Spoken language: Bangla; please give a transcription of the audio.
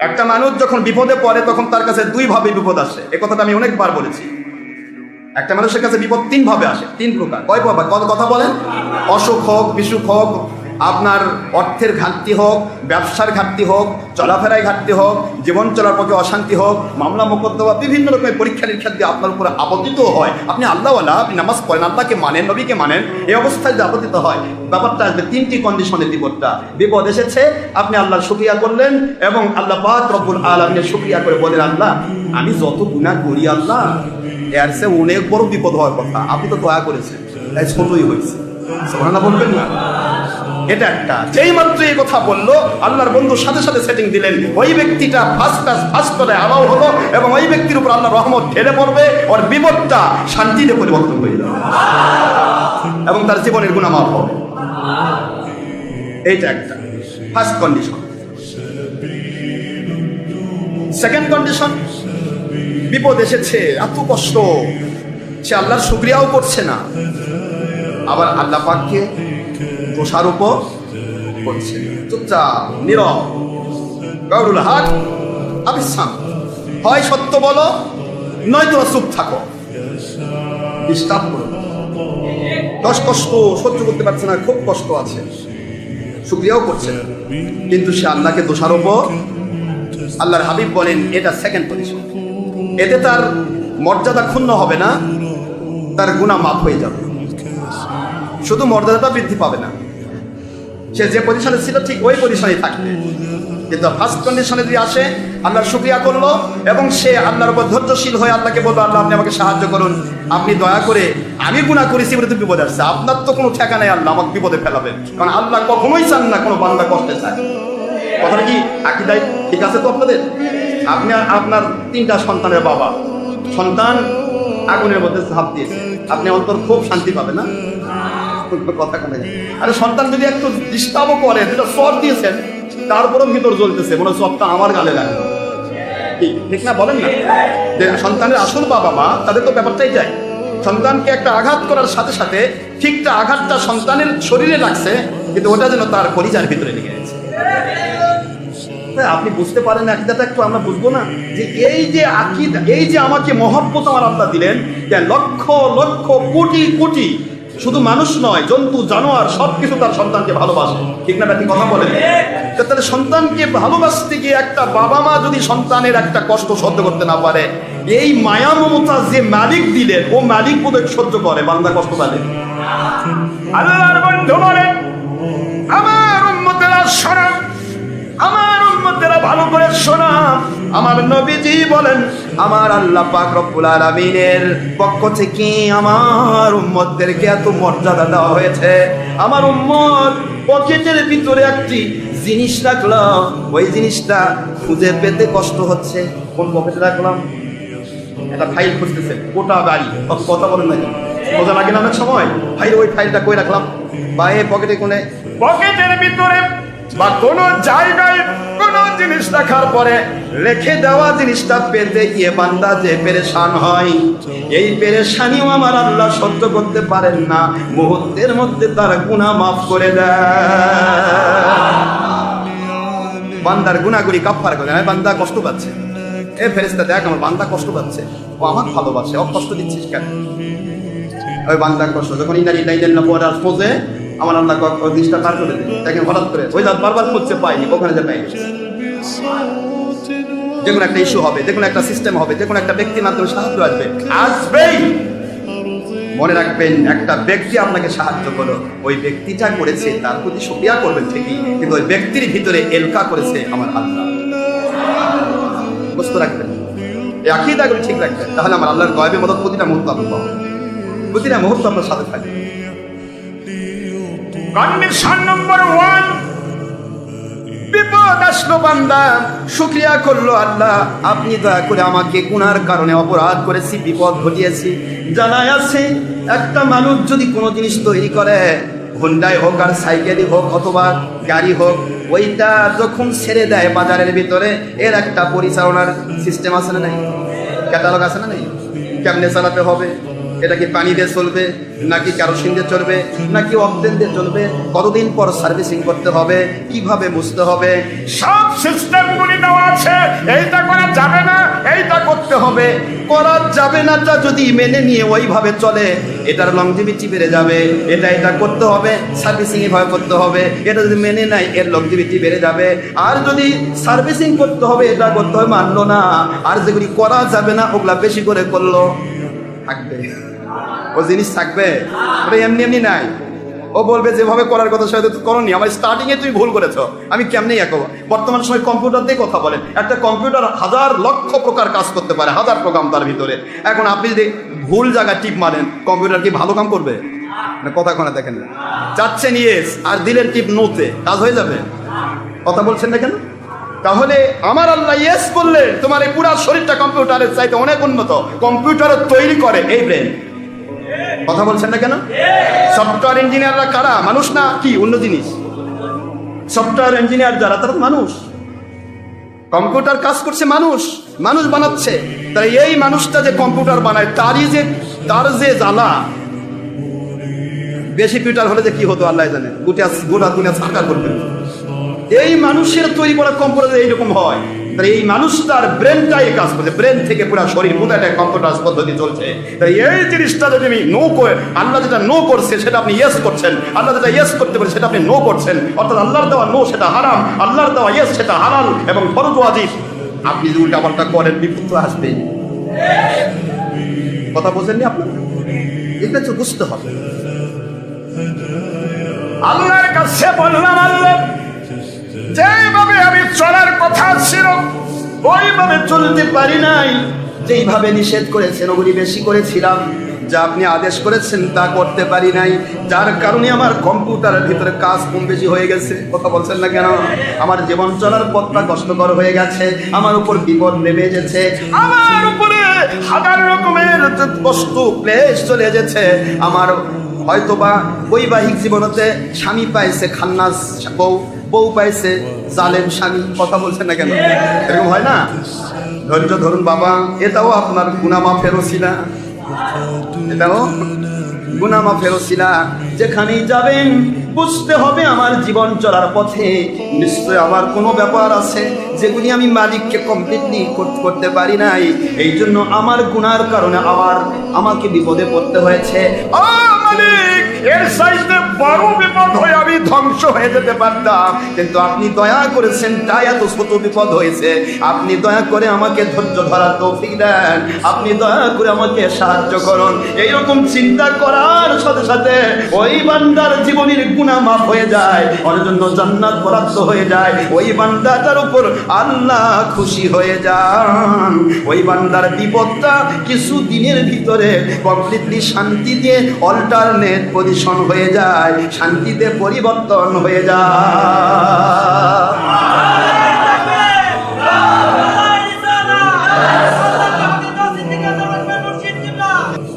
একটা মানুষ যখন বিপদে পড়ে তখন তার কাছে দুই ভাবে বিপদ আসে, এ কথাটা আমি অনেকবার বলেছি। একটা মানুষের কাছে বিপদ তিন ভাবে আসে, তিন প্রকার। কয় প্রকার কথা বলেন? অসুখ হোক, বিসুখ হোক, আপনার অর্থের ঘাটতি হোক, ব্যবসার ঘাটতি হোক, চলাফেরায় ঘাটতি হোক, জীবন চলার পক্ষে অশান্তি হোক, মামলা মোকদ্দমা, বিভিন্ন রকমের পরীক্ষা নিরীক্ষা দিয়ে আপনার উপরে আপত্তিত হয়। আপনি আল্লাহওয়ালা, আপনি নামাজ পড়েন, আল্লাহকে মানেন, নবীকে মানেন, এই অবস্থায় যে আপত্তিত হয়, ব্যাপারটা আসবে তিনটি কন্ডিশনের বিপদটা। বিপদ এসেছে, আপনি আল্লাহর শুকরিয়া করলেন এবং আল্লাহ পাক রব্বুল আলামিনের শুকরিয়া করে বলেন, আল্লাহ আমি যত গুনাহ করি আল্লাহ, এর সে অনেক বড় বিপদ হওয়ার কথা, আপনি তো দয়া করেছেন, তাই ছোটই হয়েছে। সুবহানাল্লাহ বলবেন না? এটা একটা। যেই মাত্র এই কথা বললো, আল্লাহর বন্ধু সাথে সাথে সেটিং দিলেন, ওই ব্যক্তিটা ফার্স্ট করে আলাও হলো এবং ওই ব্যক্তির উপর আল্লাহর রহমত ঢেলে পড়বে, ওর বিপদটা শান্তিতে পরিবর্তন হয়ে যাবে এবং তার জীবনের গুনাহ মাফ হবে। এইটা একটা ফার্স্ট কন্ডিশন। সেকেন্ড কন্ডিশন, বিপদ এসেছে, এত কষ্ট, সে আল্লাহর শুকরিয়াও করছে না, আবার আল্লাহ পাককে দোষারোপ করছে, চুপচাপ নীরব, গাউরুল হাক আবিসাম, হয় সত্য বলো নয়তো চুপ থাকো, ডিস্টার্ব করো। কষ্ট সহ্য করতে পারছে না, খুব কষ্ট আছে, শুকরিয়াও করছে না, কিন্তু সে আল্লাহকে দোষারোপ। আল্লাহর হাবিব বলেন এটা সেকেন্ড পজিশন। এতে তার মর্যাদা ক্ষুণ্ণ হবে না, তার গুনাহ মাফ হয়ে যাবে। শুধু মর্যাদাটা বৃদ্ধি পাবে না, সে যে পজিশনে ছিল ঠিক ওই পজিশনেই থাকবে। কিন্তু ফার্স্ট কন্ডিশনে যদি আসে, আল্লাহর শুকরিয়া করলো এবং সে আল্লাহর উপর ধৈর্যশীল হয়ে আল্লাহকে বললো, আল্লাহ আপনি আমাকে সাহায্য করুন, আপনি দয়া করে, আমি গুনাহ করেছি বলে তো বিপদে আসছে, আপনার তো কোনো ঠেকা নেই, আল্লাহ আমাকে বিপদে ফেলাবেন, কারণ আল্লাহ কখনোই চান না কোনো বান্দা কষ্টে চায়। কথাটা কি আকীদায় ঠিক আছে তো আপনাদের? আপনি আপনার তিনটা সন্তানের বাবা, সন্তান আগুনের মধ্যে ঝাঁপ দিয়েছে, আপনি অন্তর খুব শান্তি পাবে না? কথা কেন? আরে সন্তান যদি একটু ডিস্টার্বও করে, যেটা সব দিয়েছেন, তারপরেও ভিতর জ্বলতেছে, মনে সবটা আমার গালে লাগলো, ঠিক না? বলেন না যে সন্তানের আসল বাবা মা, তাদের তো ব্যাপারটাই যায়, সন্তানকে একটা আঘাত করার সাথে সাথে ঠিকটা আঘাতটা সন্তানের শরীরে লাগছে, কিন্তু ওটা যেন তার কলিজার ভিতরে লেগে গেছে। আপনি বুঝতে পারেন আকীদাটা একটু আমরা বুঝবো না, যে এই যে আকীদা, এই যে আমাকে মহব্বত আমার আল্লাহ দিলেন, লক্ষ লক্ষ কোটি কোটি, শুধু মানুষ নয়, জন্তু জানোয়ার সবকিছু তার সন্তানকে ভালোবাসে, ঠিক না? আপনি কথা বলেন। তাহলে সন্তানকে ভালোবাসতে গিয়ে একটা বাবা মা যদি সন্তানের একটা কষ্ট সহ্য করতে না পারে, এই মায়া মমতা যে মালিক দিলেন, ও মালিক বোধহয় সহ্য করে, বান্দা কষ্ট পাবে। আল্লাহর বন্ধু বলেন, আমার উম্মতেরা শোনো, আমার উম্মতেরা ভালো করে শোনা, আমার নবীজি বলেন, আমার আল্লাহ পাক রব্বুল আলামিনের পক্ষ থেকে আমার উম্মতদেরকে এত মর্যাদা দেওয়া হয়েছে। আমার উম্মত পকেটের ভিতরে একটি জিনিস রাখলাম, ওই জিনিসটা খুঁজে পেতে কষ্ট হচ্ছে। কোন পকেটে রাখলাম? একটা ফাইল খুঁজতেছে, গোটা বাড়ি, কথা বলেন না, বোঝা লাগে না অনেক সময়, ভাই ওই ফাইলটা কই রাখলাম, বা এই পকেটে কোনে, পকেটের ভিতরে বা কোনো জায়গায় কোনো জিনিস রাখার পরে রেখে দেওয়া জিনিসটা পেতে গিয়ে বান্দা যে পেরেশান হয়, এই পেরেশানিও আমার আল্লাহ সহ্য করতে পারেন না, মুহূর্তের মধ্যে তার গুনাহ মাফ করে দেয়। বান্দার গুনাহগুলি কাফারা করে দেয়। বান্দা কষ্ট পাচ্ছে, এ ফেরেশতা দেখ আমার বান্দা কষ্ট পাচ্ছে, ও আমাকে ভালোবাসে, ও কষ্ট দিচ্ছিস কেন? ওই বান্দার কষ্ট যখন ইন্টারনেট পড়ার খোঁজে, আমার আল্লাহ জিনিসটা পার করে দেয়, দেখেন হঠাৎ করে ওই দাঁত বারবার খুঁজছে, পাইনি, ওখানে যে পাইনি। যে কোনো একটা ইস্যু হবে, যে কোনো একটা সিস্টেম হবে, যে কোনো একটা ব্যক্তির মাধ্যমে সাহায্য আসবেই। মনে রাখবেন, একটা ব্যক্তি আপনাকে সাহায্য করো, ওই ব্যক্তিটা করেছে, তার প্রতি শুকরিয়া করবেন ঠিকই, কিন্তু ওই ব্যক্তির ভিতরে এলকা করেছে আমার আল্লাহ। বুঝতে রাখবেন, এই আকীদাগুলো ঠিক রাখবেন, তাহলে আমার আল্লাহর গায়বী মদদ প্রতিটা মুহূর্ত আপনি পাবেন, প্রতিটা মুহূর্ত আপনার সাথে থাকবে। কন্ডিশন নম্বর 1, বিপদ আসলো, বান্দা শুকরিয়া করলো, আল্লাহ আপনি দয়া করে আমাকে গুনার কারণে অপরাধ করেছি, বিপদ ঘটিয়েছি। জানাই আছে, একটা মানুষ যদি কোনো জিনিস তৈরি করে, হোন্ডাই হোক আর সাইকেলই হোক অথবা গাড়ি হোক, ওইটা যখন ছেড়ে দেয় বাজারের ভিতরে, এর একটা পরিচালনার সিস্টেম আছে না নাই, ক্যাটালগ আছে না নাই, কেমনে চালাতে হবে, এটা কি পানি দিয়ে চলবে নাকি কেরোসিন দিয়ে চলবে নাকি অকটেন দিয়ে চলবে, কতদিন পর সার্ভিসিং করতে হবে, কিভাবে বুঝতে হবে, সব সিস্টেমগুলি দেওয়া আছে, এইটা করা যাবে না, এইটা করতে হবে। করা যাবে নাটা যদি মেনে নিয়ে ওইভাবে চলে, এটার লংজিভিটি বেড়ে যাবে। এটা করতে হবে, সার্ভিসিং এভাবে করতে হবে, এটা যদি মেনে নেয় এর লংজিভিটি বেড়ে যাবে। আর যদি সার্ভিসিং করতে হবে, এটা করতে হবে, মানলো না, আর যেগুলি করা যাবে না ওগুলা বেশি করে করলো, থাকবে ও জিনিস থাকবে, ওটা এমনি এমনি নাই। ও বলবে যেভাবে করার কথা সেটা তো করনি, আমার স্টার্টিং এ তুমি ভুল করেছো, আমি কেমনি এগোবো। বর্তমান সময় কম্পিউটার দিয়ে কথা বলেন, একটা কম্পিউটার হাজার লক্ষ প্রকার কাজ করতে পারে, হাজার প্রোগ্রাম তার ভিতরে। এখন আপনি যদি ভুল জায়গায় টিপ মারেন, কম্পিউটার কি ভালো কাম করবে? কথা কোনা দেখেন, চাচ্ছেন ইয়েস আর দিলেন টিপ নোতে, কাজ হয়ে যাবে? কথা বলছেন না কেন? তাহলে আমার আল্লাহ ইয়েস বললেন, তোমার এই পুরা শরীরটা কম্পিউটারের চাইতে অনেক উন্নত। কম্পিউটার তৈরি করে এই ব্রেন। কথা বলছেন না কেন? সফটওয়্যার ইঞ্জিনিয়াররা কারা? মানুষ না কি অন্য জিনিস? সফটওয়্যার ইঞ্জিনিয়ার যারা তারা মানুষ, কম্পিউটার কাজ করছে মানুষ, মানুষ বানাচ্ছে। তাই এই মানুষটা যে কম্পিউটার বানায় তার যে জ্বালা, বেশি পিউটার হলে যে কি হতো আল্লাহ জানে, গোটা দুনিয়া সরকার করবে। এই মানুষের তৈরি করা কম্পিউটার এইরকম হয়। তাই এই মানুষটার ব্রেনটাই কাজ করছে, ব্রেন থেকে পুরো শরীর পুরোটা কম্পিউটার পদ্ধতি চলছে। তাই এই জিনিসটা যদি আমি নো করে, আল্লাহ যেটা নো করছে সেটা আপনি ইয়েস করছেন, আল্লাহ যেটা ইয়েস করতে পারে সেটা আপনি নো করছেন। অর্থাৎ আল্লাহর দেওয়া নো সেটা হারাম, আল্লাহর দেওয়া ইয়েস সেটা হালাল এবং ফরজ ওয়াজিব। আপনি যদি উল্টাপাল্টা করেন বিপদ তো আসবে। কথা বোঝেননি আপনি? এটা তো বুঝতে হবে। আল্লাহর কাছে বললাম, আল্লাহ যেভাবে আমি চলার কথা ছিল ওইভাবে চলতে পারি নাই, যেইভাবে নিষেধ করেছেন ওগুলি বেশি করেছিলাম, যা আপনি আদেশ করেছেন তা করতে পারি নাই, যার কারণে আমার কম্পিউটারের ভিতরে কাজ কম বেশি হয়ে গেছে। কথা বলছেন না কেন? আমার জীবন চলার পথটা কষ্টকর হয়ে গেছে, আমার উপর বিপদ নেমে এসেছে, আমার উপরে হাজার রকমের কষ্ট ক্লেশ চলে এসেছে। আমার হয়তোবা বৈবাহিক জীবনতে স্বামী পাইছে খান্নাস বউ পাইছে জালেম স্বামী। কথা বলছেন না কেন? এরকম হয় না? ধৈর্য ধরুন বাবা, এটাও আপনার গুনাহ মাফের ওসিলা, এটাও গুনাহ মাফের ওসিলা। যেখানেই যাবেন বুঝতে হবে আমার জীবন চলার পথে নিশ্চয় আমার কোনো ব্যাপার আছে যেগুলি আমি মালিককে কমপ্লিটলি করতে পারি নাই। এই জন্য আমার গুনার কারণে আমাকে বিপদে পড়তে হয়েছে। মালিক, এর চাইতে বড় বিপদ হয়ে আমি ধ্বংস হয়ে যেতে পারতাম, কিন্তু আপনি দয়া করেছেন তাই এত ছোট বিপদ হয়েছে। আপনি দয়া করে আমাকে ধৈর্য ধরার তৌফিক দেন, আপনি দয়া করে আমাকে সাহায্য করুন। এইরকম চিন্তা করার সাথে সাথে ওই বান্দার জীবনের গুনাহ মাফ হয়ে যায়, ওর জন্য জান্নাত বরাদ্দ হয়ে যায়। ওই বান্দাটার উপর আল্লাহ খুশি হয়ে যান। ওই বান্দার বিপদটা কিছু দিনের ভিতরে কমপ্লিটলি শান্তি দিয়ে অল্টারনেট পজিশন হয়ে যায়, শান্তিতে পরিবর্তন হয়ে যায়।